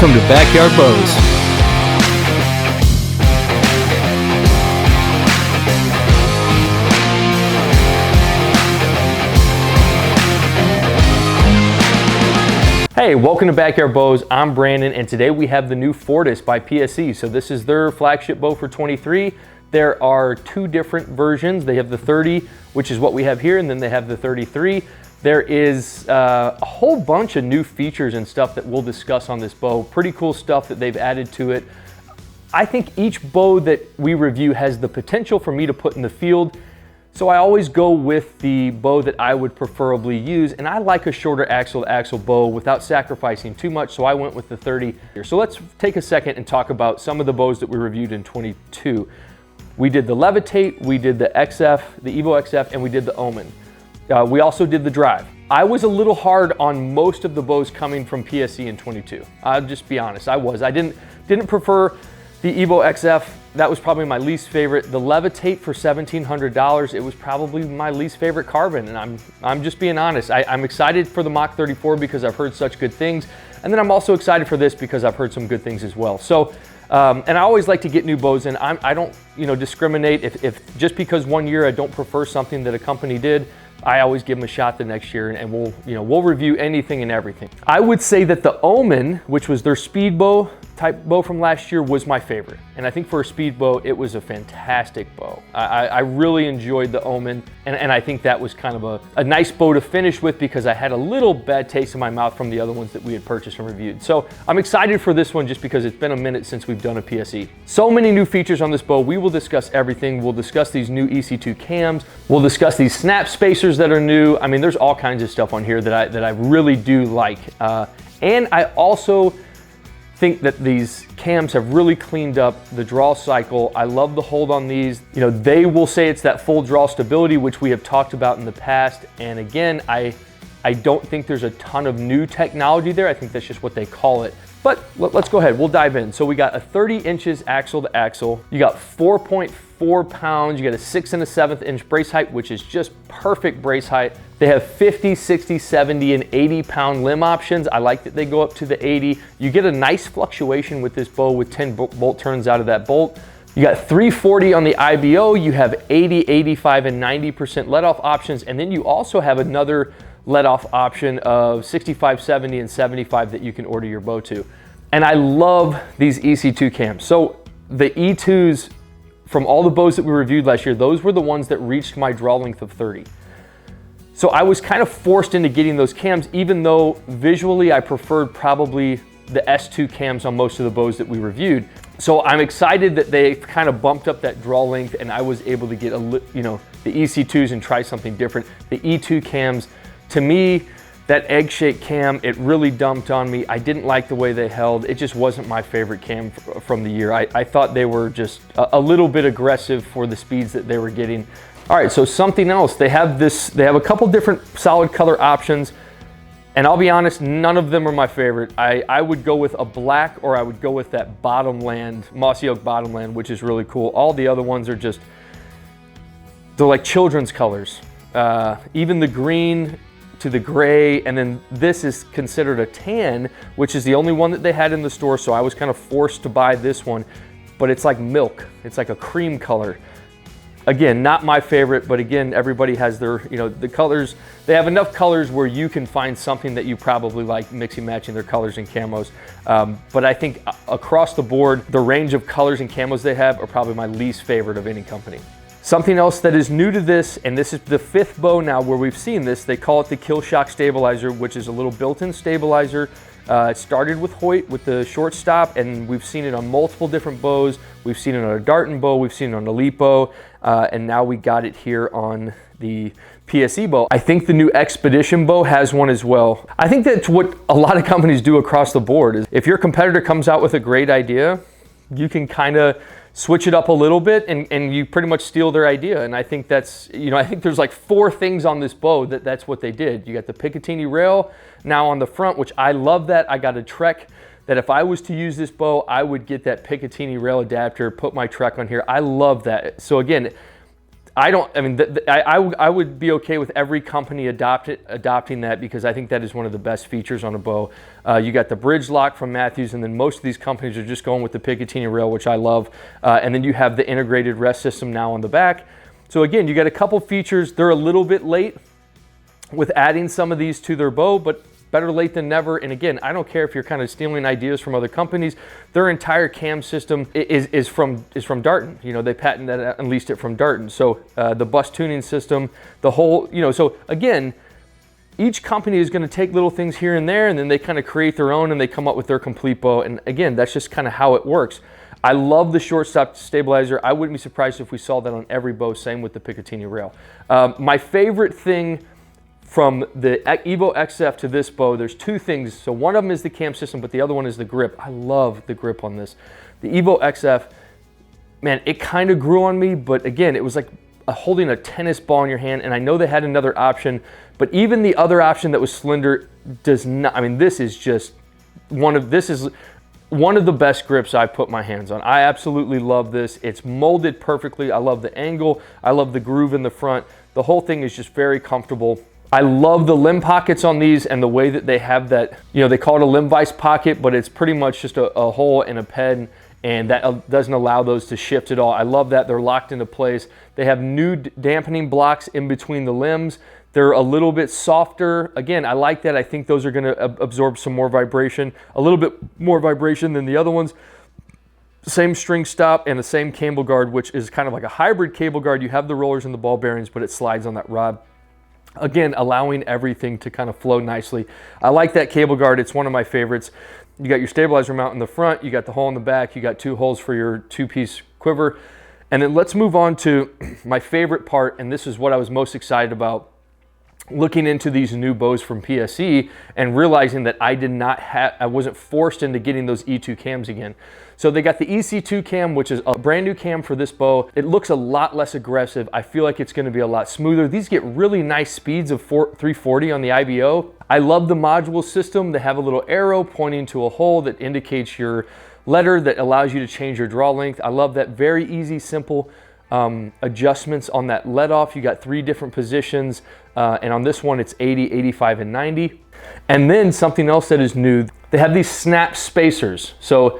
Welcome to Backyard Bows. Hey, welcome to Backyard Bows. I'm Brandon, and today we have the new Fortis by PSE. So this is their flagship bow for 23. There are two different versions. They have the 30, which is what we have here, and then they have the 33. There is a whole bunch of new features and stuff that we'll discuss on this bow. Pretty cool stuff that they've added to it. I think each bow that we review has the potential for me to put in the field. So I always go with the bow that I would preferably use, and I like a shorter axle-to-axle bow without sacrificing too much, so I went with the 30 here. So let's take a second and talk about some of the bows that we reviewed in 22. We did the Levitate, we did the XF, the Evo XF, and we did the Omen. We also did the Drive. I was a little hard on most of the bows coming from PSE in 22. I'll just be honest, I didn't prefer the Evo XF. That was probably my least favorite. The Levitate for $1,700, it was probably my least favorite carbon, and I'm just being honest. I'm excited for the Mach 34 because I've heard such good things, and then I'm also excited for this because I've heard some good things as well. So, and I always like to get new bows in. I don't, discriminate if just because one year I don't prefer something that a company did. I always give them a shot the next year, and we'll review anything and everything. I would say that the Omen, which was their speed bow type bow from last year, was my favorite. And I think for a speed bow, it was a fantastic bow. I really enjoyed the Omen, and I think that was kind of a nice bow to finish with because I had a little bad taste in my mouth from the other ones that we had purchased and reviewed. So I'm excited for this one just because it's been a minute since we've done a PSE. So many new features on this bow. We will discuss everything. We'll discuss these new EC2 cams. We'll discuss these snap spacers that are new. I mean, there's all kinds of stuff on here that I really do like. And I also think that these cams have really cleaned up the draw cycle. I love the hold on these. They will say it's that full draw stability, which we have talked about in the past. And again, I don't think there's a ton of new technology there. I think that's just what they call it. But let's go ahead, we'll dive in. So we got a 30 inches axle to axle. You got 4.4 pounds. You got a 6 1/7 inch brace height, which is just perfect brace height. They have 50, 60, 70, and 80 pound limb options. I like that they go up to the 80. You get a nice fluctuation with this bow with 10 bolt turns out of that bolt. You got 340 on the IBO. You have 80, 85, and 90% let off options. And then you also have another let off option of 65, 70, and 75 that you can order your bow to. And I love these EC2 cams. So the E2s from all the bows that we reviewed last year, those were the ones that reached my draw length of 30. So I was kind of forced into getting those cams, even though visually I preferred probably the S2 cams on most of the bows that we reviewed. So I'm excited that they kind of bumped up that draw length and I was able to get the EC2s and try something different. The E2 cams, to me, that egg shake cam, it really dumped on me. I didn't like the way they held. It just wasn't my favorite cam from the year. I thought they were just a little bit aggressive for the speeds that they were getting. All right, so something else. They have a couple different solid color options, and I'll be honest, none of them are my favorite. I would go with a black, or I would go with that bottomland, mossy oak bottomland, which is really cool. All the other ones are just, they're like children's colors. Even the green to the gray, and then this is considered a tan, which is the only one that they had in the store, so I was kind of forced to buy this one, but it's like milk. It's like a cream color. Again, not my favorite, but again, everybody has their, the colors. They have enough colors where you can find something that you probably like, mixing, matching their colors and camos. But I think across the board, the range of colors and camos they have are probably my least favorite of any company. Something else that is new to this, and this is the 5th bow now where we've seen this, they call it the Kill Shock Stabilizer, which is a little built-in stabilizer. It started with Hoyt with the short stop, and we've seen it on multiple different bows. We've seen it on a Darton bow, we've seen it on a Elite bow, and now we got it here on the PSE bow. I think the new Expedition bow has one as well. I think that's what a lot of companies do across the board. Is if your competitor comes out with a great idea, you can kind of switch it up a little bit and you pretty much steal their idea. And I think that's, I think there's like 4 things on this bow that's what they did. You got the Picatinny rail now on the front, which I love that. I got a Trek that if I was to use this bow, I would get that Picatinny rail adapter, put my Trek on here. I love that. So again, I don't, I mean, I would be okay with every company adopting that, because I think that is one of the best features on a bow. You got the bridge lock from Matthews, and then most of these companies are just going with the Picatinny rail, which I love. And then you have the integrated rest system now on the back. So again, you got a couple features. They're a little bit late with adding some of these to their bow, but better late than never. And again, I don't care if you're kind of stealing ideas from other companies. Their entire cam system is from Darton. You know, they patented that and leased it from Darton. So the bus tuning system, the whole, you know, so again, each company is going to take little things here and there, and then they kind of create their own and they come up with their complete bow. And again, that's just kind of how it works. I love the short stop stabilizer. I wouldn't be surprised if we saw that on every bow. Same with the Picatinny rail. My favorite thing from the Evo XF to this bow, there's two things. So one of them is the cam system, but the other one is the grip. I love the grip on this. The Evo XF, man, it kind of grew on me, but again, it was like holding a tennis ball in your hand. And I know they had another option, but even the other option that was slender does not, I mean, this is just one of the best grips I've put my hands on. I absolutely love this. It's molded perfectly. I love the angle. I love the groove in the front. The whole thing is just very comfortable. I love the limb pockets on these and the way that they have that, you know, they call it a limb vise pocket, but it's pretty much just a hole in a pen, and that doesn't allow those to shift at all. I love that. They're locked into place. They have new dampening blocks in between the limbs. They're a little bit softer. Again, I like that. I think those are going to absorb some more vibration, a little bit more vibration than the other ones. Same string stop and the same cable guard, which is kind of like a hybrid cable guard. You have the rollers and the ball bearings, but it slides on that rod. Again, allowing everything to kind of flow nicely. I like that cable guard. It's one of my favorites. You got your stabilizer mount in the front. You got the hole in the back. You got two holes for your two-piece quiver. And then let's move on to my favorite part, and this is what I was most excited about looking into these new bows from PSE and realizing that I wasn't forced into getting those E2 cams again. So they got the EC2 cam, which is a brand new cam for this bow. It looks a lot less aggressive. I feel like it's going to be a lot smoother. These get really nice speeds of 340 on the IBO. I love the module system. They have a little arrow pointing to a hole that indicates your letter that allows you to change your draw length. I love that. Very easy, simple adjustments on that let off. You got 3 different positions, and on this one it's 80, 85, and 90. And then something else that is new, they have these snap spacers. So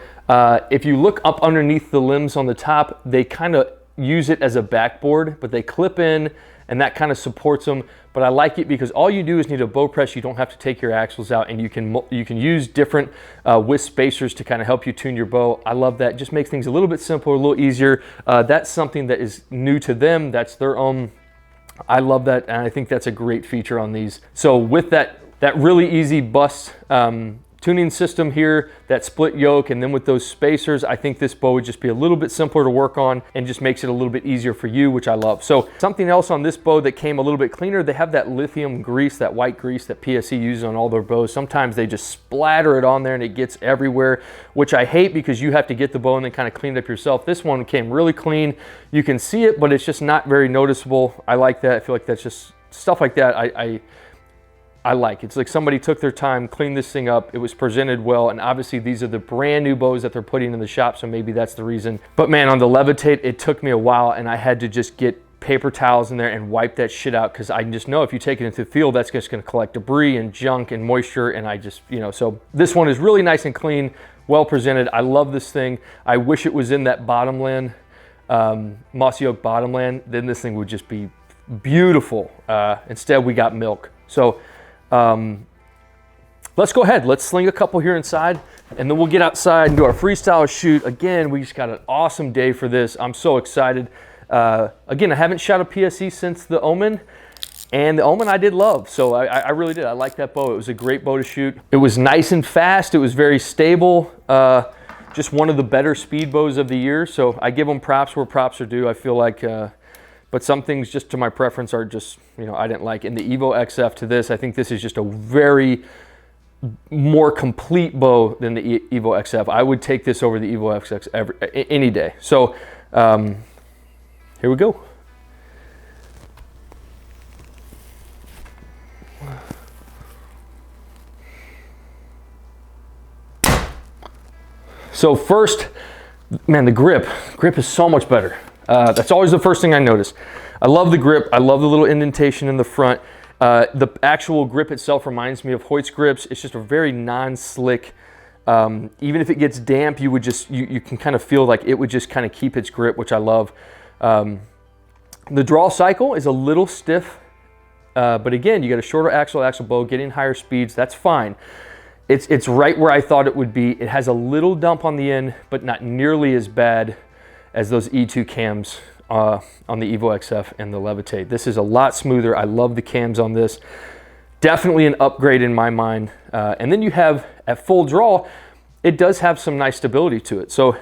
if you look up underneath the limbs on the top, they kind of use it as a backboard, but they clip in and that kind of supports them. But I like it because all you do is need a bow press. You don't have to take your axles out, and you can use different width spacers to kind of help you tune your bow. I love that. It just makes things a little bit simpler, a little easier. That's something that is new to them. That's their own. I love that, and I think that's a great feature on these. So with that really easy bus tuning system here, that split yoke, and then with those spacers, I think this bow would just be a little bit simpler to work on and just makes it a little bit easier for you, which I love. So something else on this bow that came a little bit cleaner, they have that lithium grease, that white grease that PSE uses on all their bows. Sometimes they just splatter it on there and it gets everywhere, which I hate because you have to get the bow and then kind of clean it up yourself. This one came really clean. You can see it, but it's just not very noticeable. I like that. I feel like that's just stuff like that I like. It's like somebody took their time, cleaned this thing up, it was presented well, and obviously these are the brand new bows that they're putting in the shop, so maybe that's the reason. But man, on the Levitate, it took me a while, and I had to just get paper towels in there and wipe that shit out, because I just know if you take it into the field, that's just going to collect debris and junk and moisture, and I just, you know, so this one is really nice and clean, well presented. I love this thing. I wish it was in that bottomland, mossy oak bottomland, then this thing would just be beautiful. Instead, we got milk. So let's go ahead. Let's sling a couple here inside, and then we'll get outside and do our freestyle shoot. Again, we just got an awesome day for this. I'm so excited. Again, I haven't shot a PSE since the Omen, and the Omen I did love. So I really did. I like that bow. It was a great bow to shoot. It was nice and fast. It was very stable. Just one of the better speed bows of the year. So I give them props where props are due. I feel like, but some things just to my preference are just, you know, I didn't like. In the Evo XF to this, I think this is just a very more complete bow than the Evo XF. I would take this over the Evo XF any day. So here we go. So first, man, the grip is so much better. That's always the first thing I notice. I love the grip. I love the little indentation in the front. The actual grip itself reminds me of Hoyt's grips. It's just a very non-slick. Even if it gets damp, you would just you can kind of feel like it would just kind of keep its grip, which I love. The draw cycle is a little stiff, but again, you got a shorter axle bow, getting higher speeds. That's fine. It's right where I thought it would be. It has a little dump on the end, but not nearly as bad as those E2 cams on the Evo XF and the Levitate. This is a lot smoother. I love the cams on this. Definitely an upgrade in my mind. And then you have, at full draw, it does have some nice stability to it. So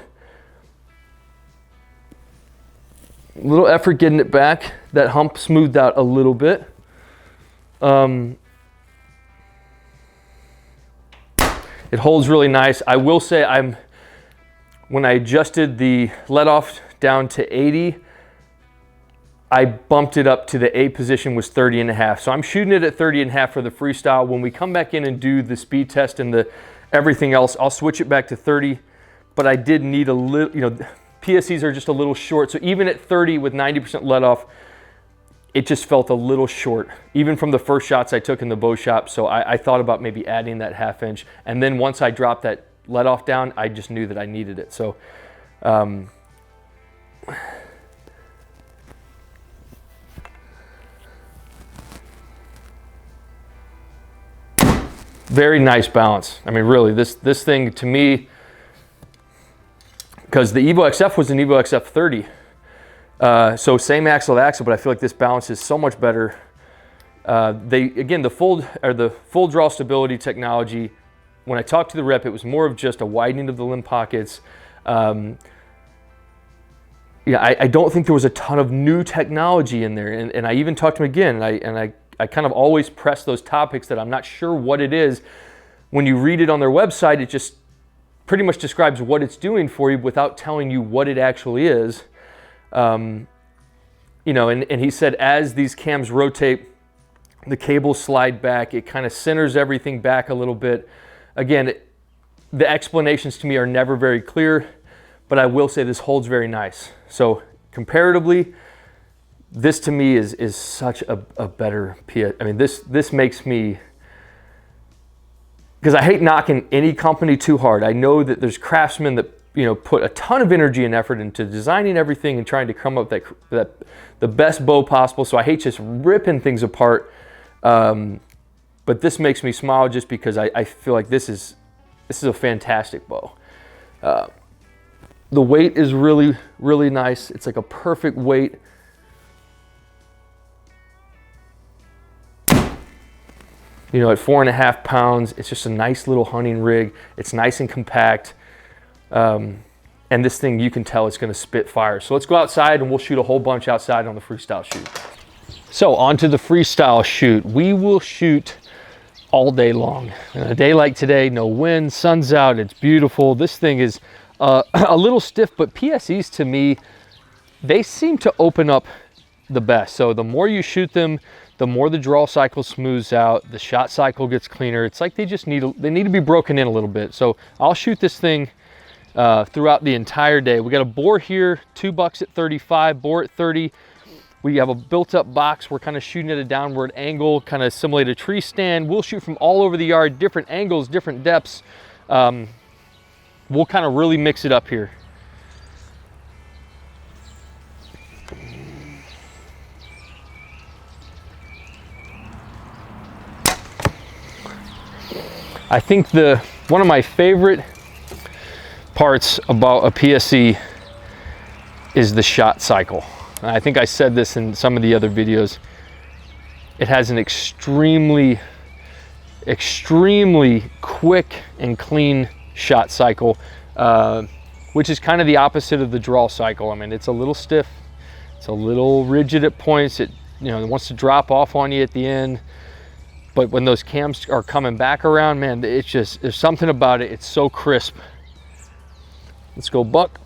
a little effort getting it back. That hump smoothed out a little bit. It holds really nice. I will say when I adjusted the let off down to 80, I bumped it up to the A position was 30.5. So I'm shooting it at 30.5 for the freestyle. When we come back in and do the speed test and the everything else, I'll switch it back to 30. But I did need a little, you know, PSEs are just a little short. So even at 30 with 90% let off, it just felt a little short, even from the first shots I took in the bow shop. So I thought about maybe adding that 1/2 inch. And then once I dropped that let off down, I just knew that I needed it. So very nice balance. I mean, really, this thing to me, because the Evo XF was an Evo XF 30. So same axle to axle, but I feel like this balance is so much better. The full draw stability technology, when I talked to the rep, it was more of just a widening of the limb pockets. Yeah, I don't think there was a ton of new technology in there. And I even talked to him again, and I kind of always press those topics that I'm not sure what it is. When you read it on their website, it just pretty much describes what it's doing for you without telling you what it actually is. You know, and he said as these cams rotate, the cables slide back, it kind of centers everything back a little bit. Again, the explanations to me are never very clear, but I will say this holds very nice. So comparatively, this to me is such a better PS. I mean, this makes me, because I hate knocking any company too hard. I know that there's craftsmen that, you know, put a ton of energy and effort into designing everything and trying to come up with the best bow possible. So I hate just ripping things apart. But this makes me smile just because I feel like this is a fantastic bow. The weight is really, really nice. It's like a perfect weight. You know, at 4.5 pounds, it's just a nice little hunting rig. It's nice and compact. And this thing, you can tell it's going to spit fire. So let's go outside and we'll shoot a whole bunch outside on the Freestyle Shoot. So on to the Freestyle Shoot. We will shoot all day long. And a day like today, no wind, sun's out, it's beautiful. This thing is a little stiff, but PSEs to me, they seem to open up the best. So the more you shoot them, the more the draw cycle smooths out, the shot cycle gets cleaner. It's like they need to be broken in a little bit. So I'll shoot this thing throughout the entire day. We got a bore here, 2 bucks at 35, bore at 30. We have a built-up box. We're kind of shooting at a downward angle, kind of simulate a tree stand. We'll shoot from all over the yard, different angles, different depths. We'll kind of really mix it up here. I think one of my favorite parts about a PSE is the shot cycle. And I think I said this in some of the other videos. It has an extremely quick and clean shot cycle, which is kind of the opposite of the draw cycle. I mean, it's a little stiff, it's a little rigid at points. It wants to drop off on you at the end. But when those cams are coming back around, man, it's just, there's something about it. It's so crisp. Let's go buck.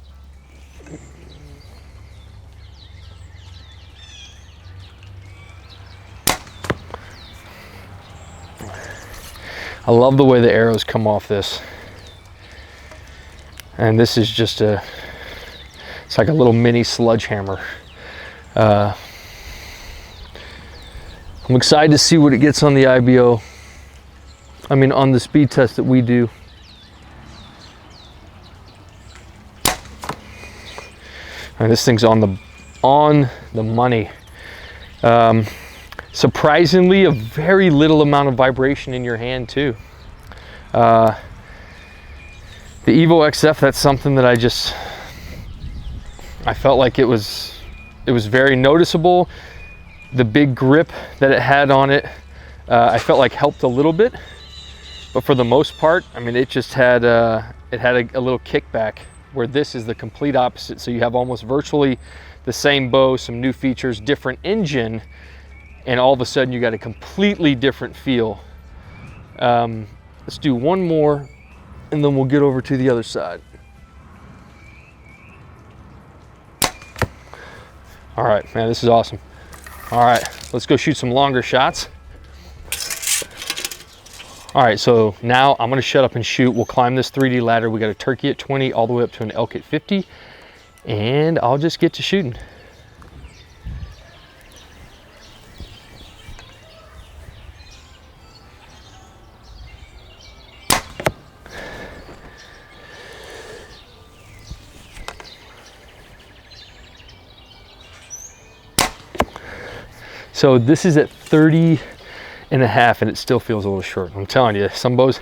I love the way the arrows come off this. And this is just it's like a little mini sledgehammer. I'm excited to see what it gets on the IBO. I mean, on the speed test that we do. And this thing's on the money. Surprisingly, a very little amount of vibration in your hand too. The Evo XF, that's something that I felt like it was very noticeable. The big grip that it had on it, I felt like helped a little bit, but for the most part, I mean, it just had a little kickback, where this is the complete opposite. So you have almost virtually the same bow, some new features, different engine, and all of a sudden you got a completely different feel. Let's do one more and then we'll get over to the other side. All right, man, this is awesome. All right, let's go shoot some longer shots. All right, so now I'm gonna shut up and shoot. We'll climb this 3D ladder. We got a turkey at 20 all the way up to an elk at 50, and I'll just get to shooting. So this is at 30 and a half and it still feels a little short. I'm telling you, some bows,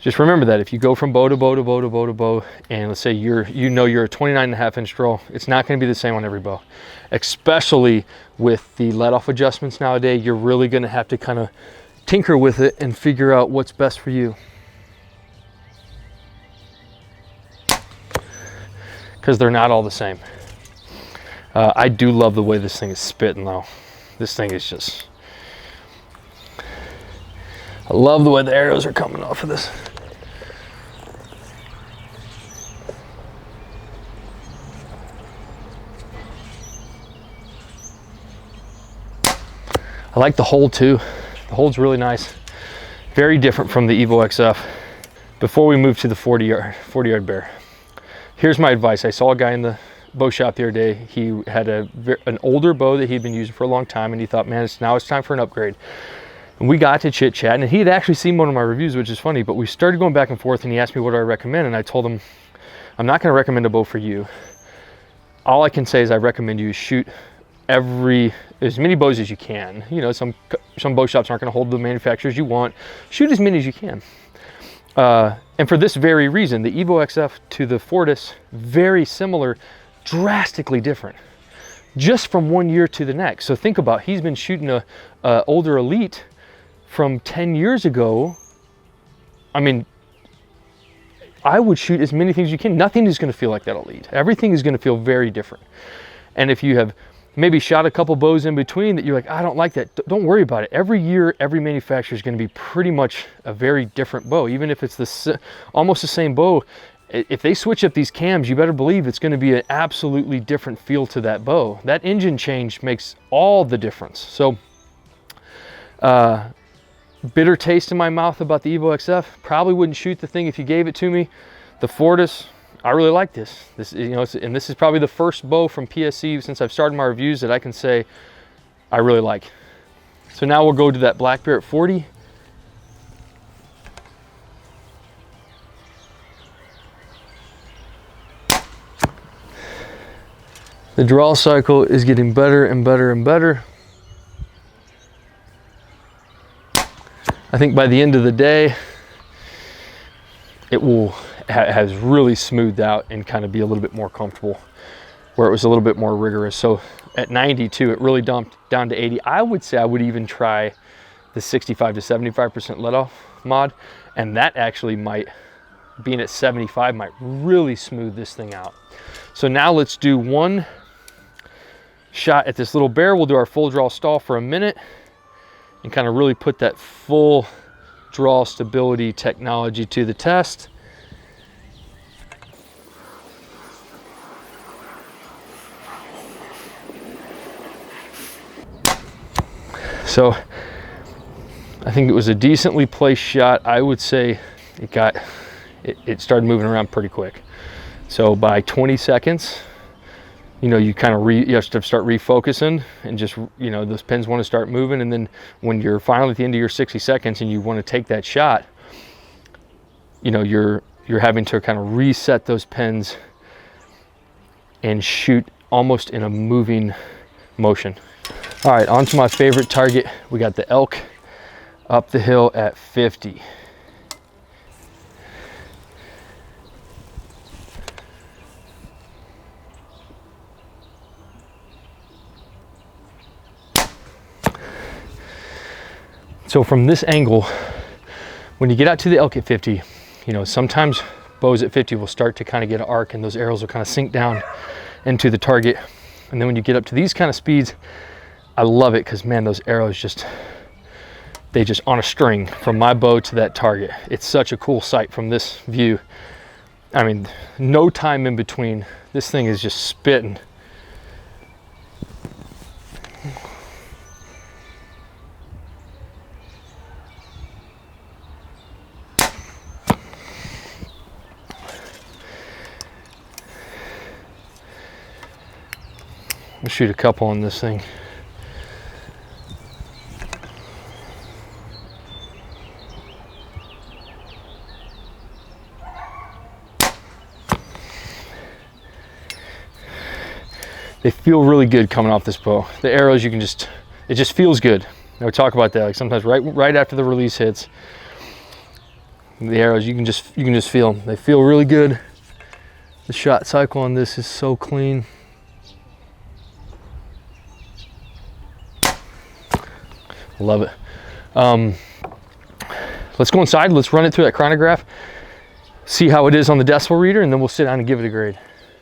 just remember that if you go from bow to bow to bow to bow to bow, and let's say you're a 29.5 inch draw, it's not going to be the same on every bow. Especially with the let-off adjustments nowadays, you're really going to have to kind of tinker with it and figure out what's best for you. Because they're not all the same. I do love the way this thing is spitting though. This thing is just, I love the way the arrows are coming off of this. I like the hold too. The hold's really nice. Very different from the Evo XF. Before we move to the 40 yard bear, here's my advice. I saw a guy in the bow shop the other day. He had an older bow that he'd been using for a long time, and he thought, man, now it's time for an upgrade. And we got to chit chat, and he had actually seen one of my reviews, which is funny, but we started going back and forth, and he asked me what do I recommend, and I told him, I'm not going to recommend a bow for you. All I can say is I recommend you shoot as many bows as you can. You know, some bow shops aren't going to hold the manufacturers you want. Shoot as many as you can. And for this very reason, the Evo XF to the Fortis, very similar, drastically different, just from one year to the next. So think about, he's been shooting a older Elite from 10 years ago. I mean, I would shoot as many things as you can. Nothing is going to feel like that Elite. Everything is going to feel very different. And if you have maybe shot a couple bows in between that you're like, I don't like that, don't worry about it. Every year, every manufacturer is going to be pretty much a very different bow. Even if it's almost the same bow, if they switch up these cams, you better believe it's going to be an absolutely different feel to that bow. That engine change makes all the difference. So bitter taste in my mouth about the Evo XF. Probably wouldn't shoot the thing if you gave it to me. The Fortis, I really like this. And this is probably the first bow from PSE since I've started my reviews that I can say I really like. So now we'll go to that black bear at 40. The draw cycle is getting better and better and better. I think by the end of the day, it has really smoothed out and kind of be a little bit more comfortable, where it was a little bit more rigorous. So at 92, it really dumped down to 80. I would say I would even try the 65 to 75% let off mod, and that actually might, being at 75, might really smooth this thing out. So now let's do one shot at this little bear. We'll do our full draw stall for a minute and kind of really put that full draw stability technology to the test. So I think it was a decently placed shot. I would say it started moving around pretty quick. So by 20 seconds, you know, you kind of you have to start refocusing, and just, you know, those pins want to start moving. And then when you're finally at the end of your 60 seconds and you want to take that shot, you know, you're having to kind of reset those pins and shoot almost in a moving motion. All right, on to my favorite target. We got the elk up the hill at 50. So from this angle, when you get out to the elk at 50, you know, sometimes bows at 50 will start to kind of get an arc, and those arrows will kind of sink down into the target. And then when you get up to these kind of speeds, I love it because, man, those arrows just, they just on a string from my bow to that target. It's such a cool sight from this view. I mean, no time in between. This thing is just spitting. We'll shoot a couple on this thing. They feel really good coming off this bow. The arrows, you can just, it just feels good. I would talk about that. Like sometimes right after the release hits, the arrows, you can just feel them. They feel really good. The shot cycle on this is so clean. Love it. Let's go inside. Let's run it through that chronograph, see how it is on the decibel reader, and then we'll sit down and give it a grade.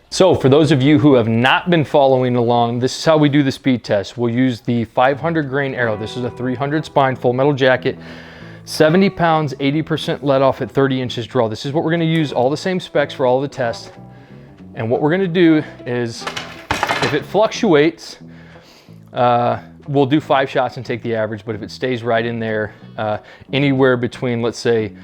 So for those of you who have not been following along, this is how we do the speed test. We'll use the 500 grain arrow. This is a 300 spine full metal jacket, 70 pounds, 80% let off at 30 inches draw. This is what we're going to use, all the same specs for all the tests. And what we're going to do is, if it fluctuates, we'll do 5 shots and take the average, but if it stays right in there, anywhere between, let's say,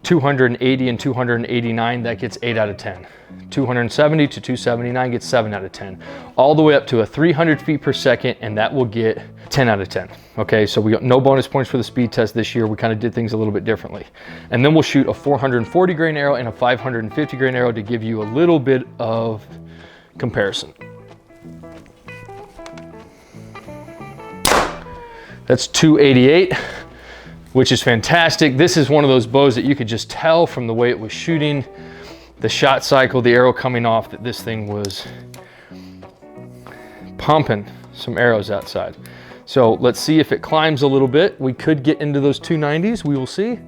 280 and 289, that gets 8 out of 10. 270 to 279 gets 7 out of 10. All the way up to a 300 feet per second, and that will get 10 out of 10. Okay, so we got no bonus points for the speed test this year. We kind of did things a little bit differently. And then we'll shoot a 440 grain arrow and a 550 grain arrow to give you a little bit of comparison. That's 288, which is fantastic. This is one of those bows that you could just tell from the way it was shooting, the shot cycle, the arrow coming off, that this thing was pumping some arrows outside. So let's see if it climbs a little bit. We could get into those 290s, we will see.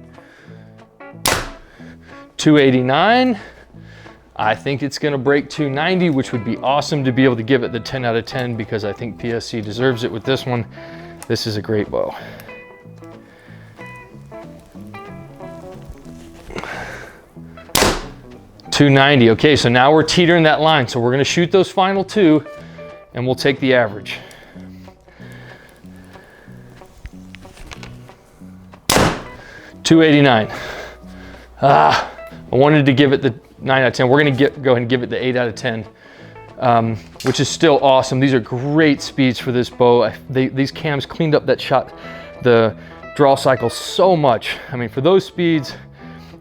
289. I think it's gonna break 290, which would be awesome to be able to give it the 10 out of 10, because I think PSE deserves it with this one. This is a great bow. $290. Okay, so now we're teetering that line. So we're gonna shoot those final 2 and we'll take the average. $289. I wanted to give it the 9 out of 10. We're gonna go ahead and give it the 8 out of 10. Which is still awesome. These are great speeds for this bow. These cams cleaned up that shot, the draw cycle so much. I mean, for those speeds,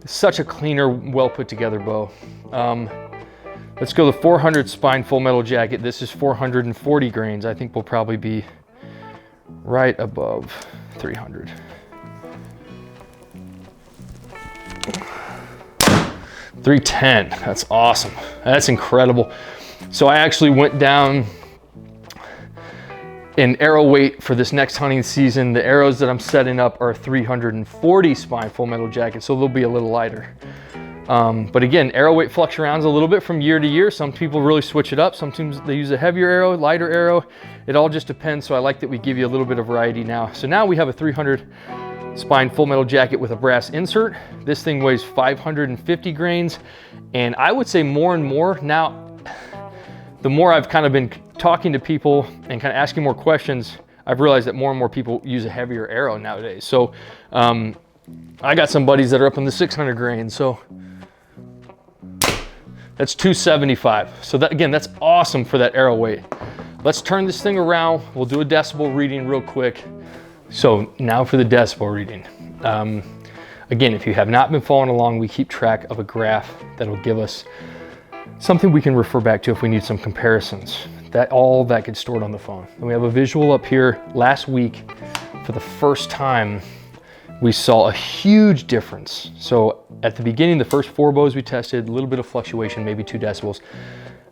it's such a cleaner, well put together bow. Let's go the 400 spine full metal jacket. This is 440 grains. I think we'll probably be right above 300. $310. That's awesome. That's incredible. So I actually went down in arrow weight for this next hunting season. The arrows that I'm setting up are 340 spine full metal jacket, so they'll be a little lighter. But again, arrow weight fluctuates a little bit from year to year. Some people really switch it up. Sometimes they use a heavier arrow, lighter arrow. It all just depends. So I like that we give you a little bit of variety now. So now we have a 300 spine full metal jacket with a brass insert. This thing weighs 550 grains. And I would say more and more now, the more I've kind of been talking to people and kind of asking more questions, I've realized that more and more people use a heavier arrow nowadays. So I got some buddies that are up in the 600 grains. So That's 275. So that, again, that's awesome for that arrow weight. Let's turn this thing around. We'll do a decibel reading real quick. So now for the decibel reading. Again, if you have not been following along, we keep track of a graph that'll give us something we can refer back to if we need some comparisons. All that gets stored on the phone. And we have a visual up here. Last week, for the first time, we saw a huge difference. So at the beginning, the first 4 bows we tested, a little bit of fluctuation, maybe 2 decibels.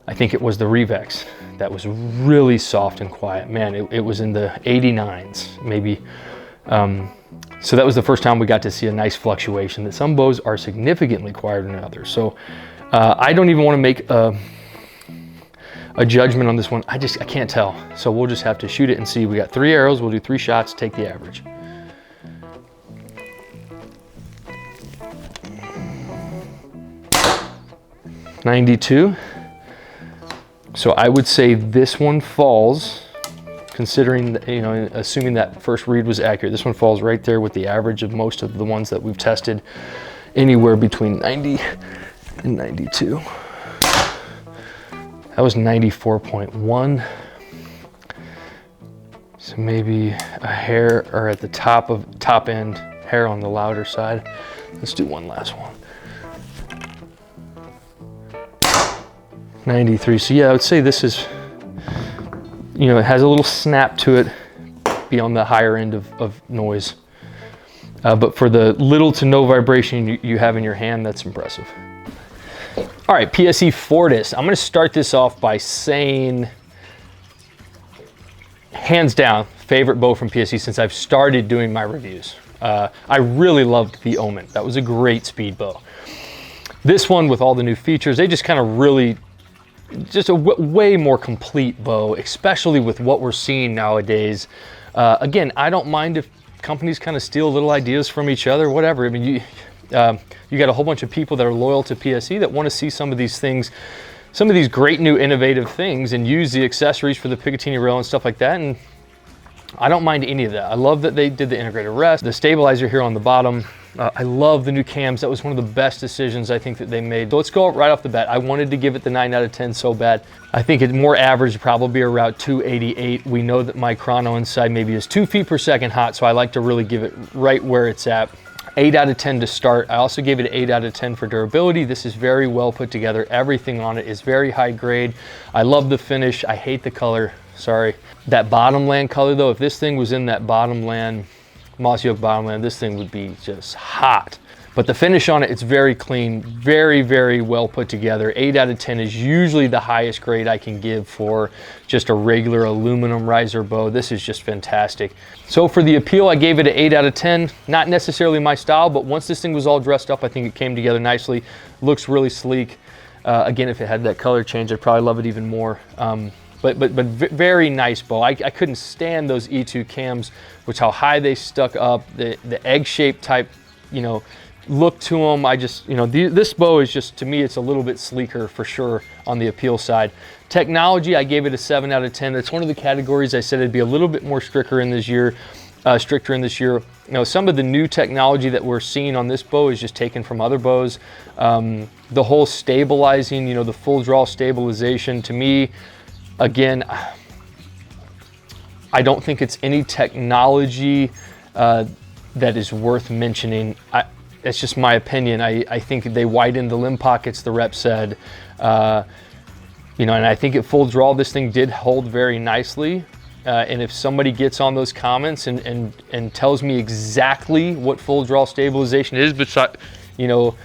I think it was the Revex that was really soft and quiet. Man, it was in the 89s, maybe. So that was the first time we got to see a nice fluctuation, that some bows are significantly quieter than others. So I don't even want to make a judgment on this one. I can't tell. So we'll just have to shoot it and see. We got 3 arrows, we'll do 3 shots, take the average. .92. So I would say this one falls, considering, you know, assuming that first read was accurate, this one falls right there with the average of most of the ones that we've tested, anywhere between 90 and 92. That was 94.1. So maybe a hair, or at the top end, hair on the louder side. Let's do one last one. 93. So yeah, I would say this is, you know, it has a little snap to it, be on the higher end of noise. But for the little to no vibration you have in your hand, that's impressive. All right, PSE Fortis. I'm gonna start this off by saying, hands down, favorite bow from PSE since I've started doing my reviews. I really loved the Omen. That was a great speed bow. This one, with all the new features, they just kind of really, just a way more complete bow, especially with what we're seeing nowadays. Again, I don't mind if companies kind of steal little ideas from each other, whatever. I mean, you got a whole bunch of people that are loyal to PSE that want to see some of these things, some of these great new innovative things, and use the accessories for the Picatinny rail and stuff like that. And I don't mind any of that. I love that they did the integrated rest, the stabilizer here on the bottom. I love the new cams. That was one of the best decisions I think that they made. So let's go right off the bat. I wanted to give it the 9 out of 10 so bad. I think it's more average, probably around 288. We know that my chrono inside maybe is 2 feet per second hot, so I like to really give it right where it's at. 8 out of 10 to start. I also gave it an 8 out of 10 for durability. This is very well put together. Everything on it is very high grade. I love the finish. I hate the color, sorry. That bottomland color though, if this thing was in that bottomland, mossy oak bottomland, this thing would be just hot. But the finish on it, it's very clean, very, very well put together. 8 out of 10 is usually the highest grade I can give for just a regular aluminum riser bow. This is just fantastic. So for the appeal, I gave it an 8 out of 10. Not necessarily my style, but once this thing was all dressed up, I think it came together nicely. Looks really sleek. Again, if it had that color change, I'd probably love it even more. But very nice bow. I couldn't stand those E2 cams, which how high they stuck up, the egg-shaped type, you know, look to them. I just, you know, this bow is just, to me, it's a little bit sleeker for sure on the appeal side. Technology, I gave it a 7 out of 10. That's one of the categories I said it'd be a little bit more stricter in this year. You know, some of the new technology that we're seeing on this bow is just taken from other bows. The whole stabilizing, you know, the full draw stabilization, to me, again, I don't think it's any technology that is worth mentioning. It's just my opinion. I think they widened the limb pockets, the rep said. You know, and I think at full draw, this thing did hold very nicely. And if somebody gets on those comments and tells me exactly what full draw stabilization is, but you know,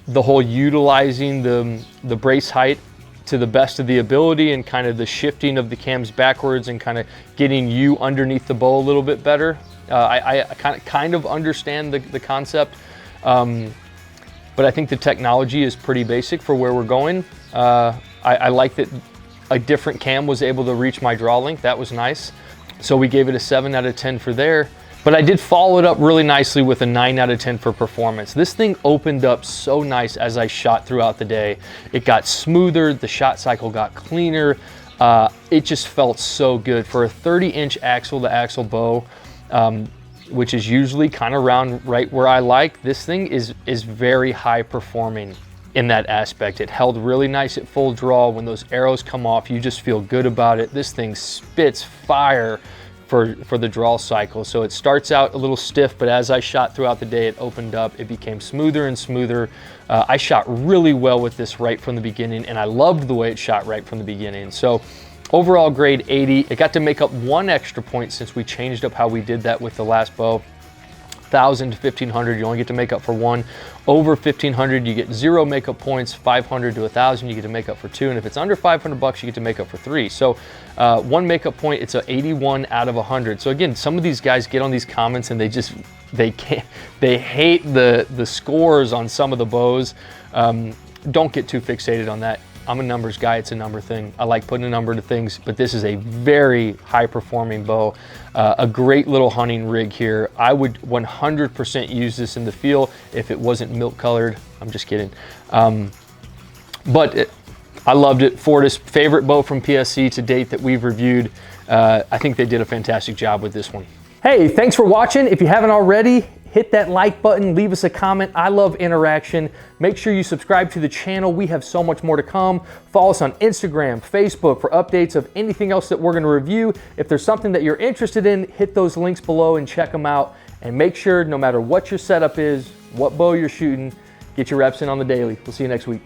the whole utilizing the brace height to the best of the ability and kind of the shifting of the cams backwards and kind of getting you underneath the bow a little bit better. I kind of understand the concept, but I think the technology is pretty basic for where we're going. I like that a different cam was able to reach my draw length. That was nice. So we gave it a 7 out of 10 for there. But I did follow it up really nicely with a 9 out of 10 for performance. This thing opened up so nice as I shot throughout the day. It got smoother, the shot cycle got cleaner. It just felt so good. For a 30-inch axle-to-axle bow, which is usually kind of around right where I like, this thing is very high performing. in that aspect. It held really nice at full draw. When those arrows come off, you just feel good about it. This thing spits fire for the draw cycle. So it starts out a little stiff, but as I shot throughout the day, it opened up. It became smoother and smoother. I shot really well with this right from the beginning, and I loved the way it shot right from the beginning. So overall grade 80. It got to make up 1 extra point since we changed up how we did that with the last bow. 1,000 to 1,500, you only get to make up for 1. Over 1,500, you get 0 makeup points. 500 to 1,000, you get to make up for 2. And if it's under 500 bucks, you get to make up for 3. So 1 makeup point, it's an 81 out of 100. So again, some of these guys get on these comments and they hate the scores on some of the bows. Don't get too fixated on that. I'm a numbers guy, it's a number thing. I like putting a number to things, but this is a very high performing bow. A great little hunting rig here. I would 100% use this in the field if it wasn't milk colored. I'm just kidding. I loved it. Fortis, favorite bow from PSE to date that we've reviewed. I think they did a fantastic job with this one. Hey, thanks for watching. If you haven't already, hit that like button, leave us a comment. I love interaction. Make sure you subscribe to the channel. We have so much more to come. Follow us on Instagram, Facebook for updates of anything else that we're gonna review. If there's something that you're interested in, hit those links below and check them out. And make sure, no matter what your setup is, what bow you're shooting, get your reps in on the daily. We'll see you next week.